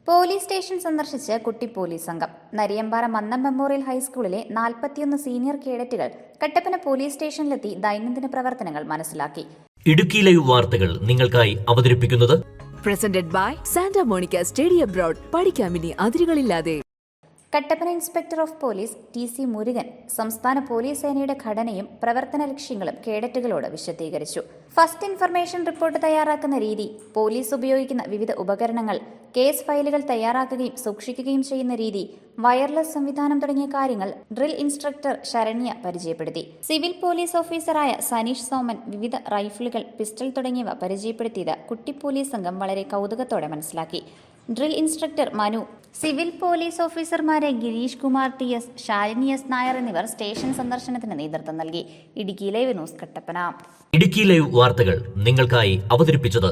Police station സന്ദർശിച്ച് കുട്ടി police സംഘം. നരിയമ്പാറ മന്നം മെമ്മോറിയൽ ഹൈസ്കൂളിലെ 41 സീനിയർ കേഡറ്റുകൾ കട്ടപ്പന പോലീസ് സ്റ്റേഷനിലെത്തി ദൈനംദിന പ്രവർത്തനങ്ങൾ മനസ്സിലാക്കി. ഇടുക്കി ലൈവ് വാർത്തകൾ നിങ്ങൾക്കായി അവതരിപ്പിക്കുന്നത് presented by Santa Monica study abroad. പഠിക്കാമിനി അതിരുകളില്ലാതെ. Kattappana inspector of police TC Murugan സംസ്ഥാന പോലീസ് സേനയുടെ ഘടനയും പ്രവർത്തന ലക്ഷ്യങ്ങളും കേഡറ്റുകളോട് വിശദീകരിച്ചു. ഫസ്റ്റ് ഇൻഫർമേഷൻ റിപ്പോർട്ട് തയ്യാറാക്കുന്ന രീതി, പോലീസ് ഉപയോഗിക്കുന്ന വിവിധ ഉപകരണങ്ങൾ, കേസ് ഫയലുകൾ തയ്യാറാക്കുകയും സൂക്ഷിക്കുകയും ചെയ്യുന്ന രീതി, വയർലെസ് സംവിധാനം തുടങ്ങിയ കാര്യങ്ങൾ ഡ്രിൽ ഇൻസ്ട്രക്ടർ ശരണ്യ പരിചയപ്പെടുത്തി. സിവിൽ പോലീസ് ഓഫീസറായ സനീഷ് സോമൻ വിവിധ റൈഫിളുകൾ, പിസ്റ്റൾ തുടങ്ങിയവ പരിചയപ്പെടുത്തിയത് കുട്ടി പോലീസ് സംഘം വളരെ കൗതുകത്തോടെ മനസ്സിലാക്കി. Drill instructor Manu, civil police ഓഫീസർമാരെ ഗിരീഷ് കുമാർ TS, ശാലിനി S നായർ എന്നിവർ സ്റ്റേഷൻ സന്ദർശനത്തിന് നേതൃത്വം നൽകി. Idukki live news Kattappana. Idukki live വാർത്തകൾ നിങ്ങൾക്കായി അവതരിപ്പിച്ചത്